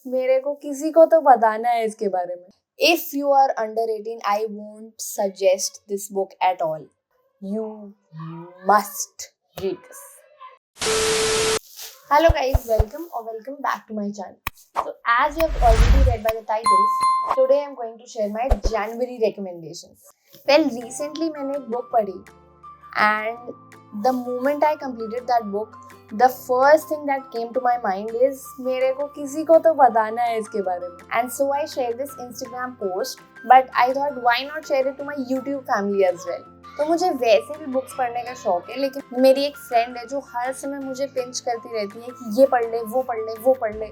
मेरे को किसी को तो बताना है इसके बारे में. If you are under 18, I won't suggest this book at all. You must read this. Hello guys, welcome back to my channel. So as you have already read by the title, today I am going to share my January recommendations. Well, recently मैंने एक book पढ़ी and the moment I completed that book, the first thing that came to my mind is मेरे को किसी को तो बताना है इसके बारे में. And so I shared this Instagram post, but I thought why not share it to my YouTube family as well. तो मुझे वैसे भी बुक्स पढ़ने का शौक है, लेकिन मेरी एक फ्रेंड है जो हर समय मुझे पिंच करती रहती है कि ये पढ़ ले, वो पढ़ ले, वो पढ़ ले.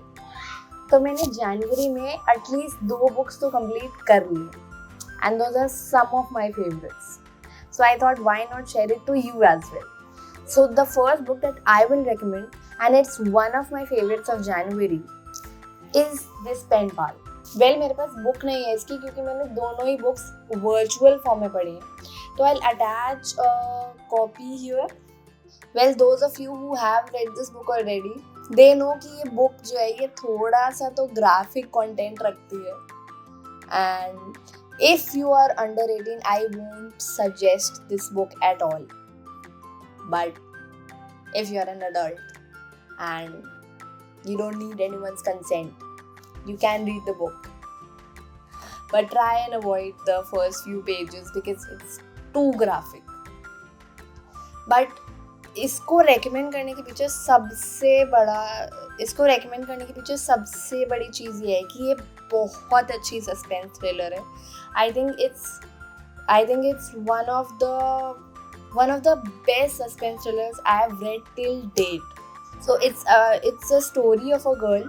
तो मैंने जनवरी में एटलीस्ट 2 बुक्स तो कंप्लीट कर ली and those are some of my favorites. So I thought why not share it to you as well. So the first book that I will recommend, and it's one of my favorites of January, is this Pen Pal. Well, मेरे पास book नहीं है इसकी क्योंकि मैंने दोनों ही books virtual form में पढ़ी हैं. तो I'll attach a copy here. Well, those of you who have read this book already, they know कि ये बुक जो है ये थोड़ा सा तो ग्राफिक कंटेंट रखती है. And if you are under 18, I won't suggest this book at all. But if you are an adult and you don't need anyone's consent, you can read the book. But try and avoid the first few pages because it's too graphic. But इसको recommend करने के पीछे सबसे बड़ी चीज़ ये है कि ये बहुत अच्छी सस्पेंस थ्रिलर है. I think it's one of the best suspense thrillers I have read till date. So it's a story of a girl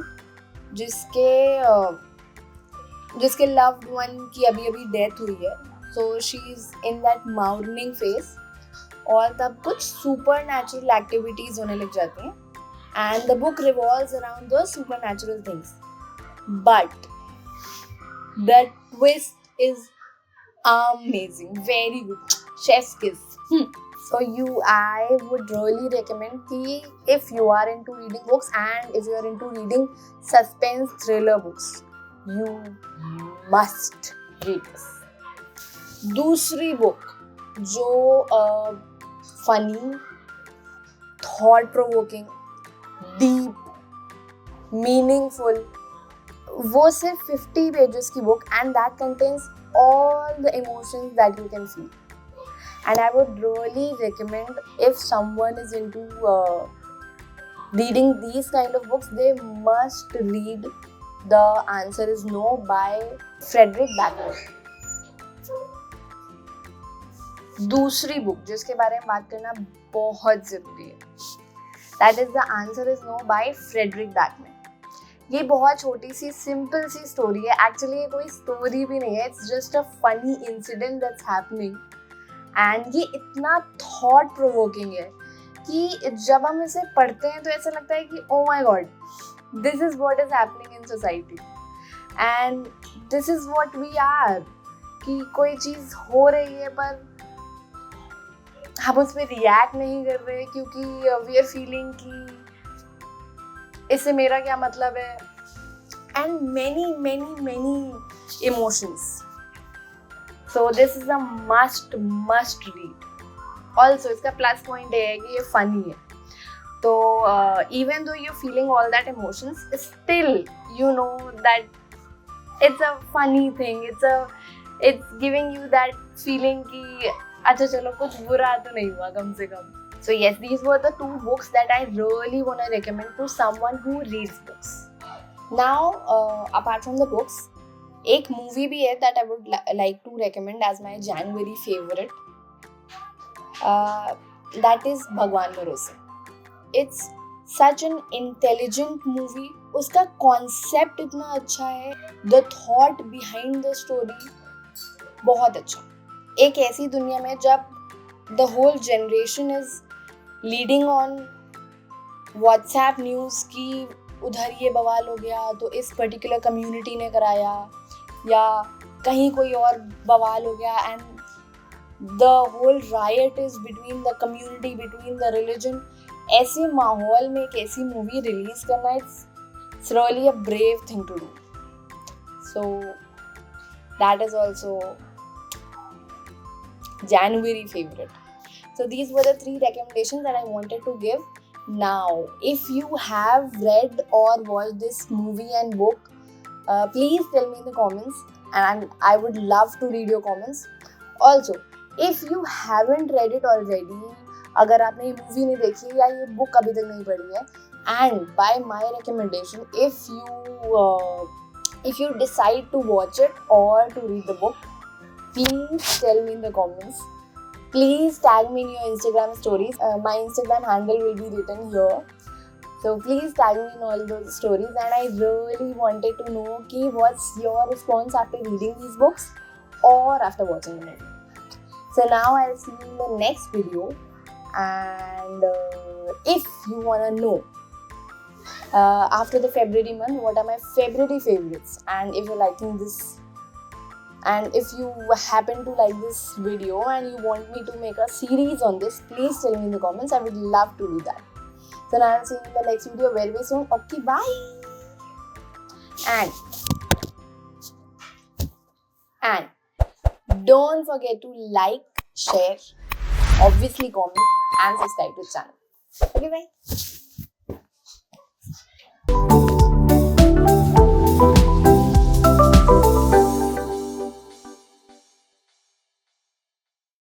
जिसके loved one की अभी डेथ हुई है. So she's in that mourning phase और तब कुछ supernatural activities होने लग जाती हैं and the book revolves around those supernatural things. But the twist is amazing, very good, chef's kiss. So I would really recommend कि if you are into reading books and if you are into reading suspense thriller books, you must read this. दूसरी book जो funny, thought provoking, deep, meaningful, वो सिर्फ 50 pages की book and that contains all the emotions that you can feel. And I would really recommend if someone is into reading these kind of books, they must read The Answer Is No by Frederick Backman. दूसरी book जिसके बारे में बात करना बहुत ज़रूरी है, that is The Answer Is No by Frederick Backman. ये बहुत छोटी सी सिंपल सी स्टोरी है. एक्चुअली ये कोई स्टोरी भी नहीं है, it's just a funny incident that's happening and ये इतना थॉट प्रोवोकिंग है कि जब हम इसे पढ़ते हैं तो ऐसा लगता है कि oh my God, this is what is happening in society and this is what we are. कि कोई चीज़ हो रही है पर हम उस पर रिएक्ट नहीं कर रहे क्योंकि वी आर फीलिंग कि इससे मेरा क्या मतलब है and many emotions. So this is a must read. Also इसका प्लस पॉइंट है कि ये फनी है. तो even though you're feeling all that emotions, still you know that it's a funny thing. It's giving you that feeling कि अच्छा चलो कुछ बुरा तो नहीं हुआ कम से कम. So yes, these were the 2 books that I really want to recommend to someone who reads books. Now, apart from the books, एक movie भी है that I would like to recommend as my January favorite. That is भगवान भरोसे. It's such an intelligent movie. उसका concept इतना अच्छा है. The thought behind the story बहुत अच्छा. एक ऐसी दुनिया में जब the whole generation is leading on WhatsApp news की उधर ये बवाल हो गया तो इस पर्टिकुलर कम्युनिटी ने कराया या कहीं कोई और बवाल हो गया and the whole riot is between the community, between the religion. ऐसे माहौल में एक ऐसी मूवी रिलीज करना, it's It's really a brave thing to do. So that is also January favorite. So these were the 3 recommendations that I wanted to give. Now, if you have read or watched this movie and book, please tell me in the comments, and I would love to read your comments. Also, if you haven't read it already, अगर आपने ये movie नहीं देखी या ये book अभी तक नहीं पढ़ी है, and by my recommendation, if you decide to watch it or to read the book, please tell me in the comments. Please tag me in your Instagram stories. My Instagram handle will be written here. So please tag me in all those stories, and I really wanted to know what's your response after reading these books or after watching the movie. So now I'll see you in the next video, and if you wanna know after the February month what are my February favorites, and if you're liking this, and if you happen to like this video and you want me to make a series on this, please tell me in the comments. I would love to do that. So now I'll see you in the next video very soon. Okay, bye. And don't forget to like, share, obviously comment and subscribe to the channel. Okay, bye.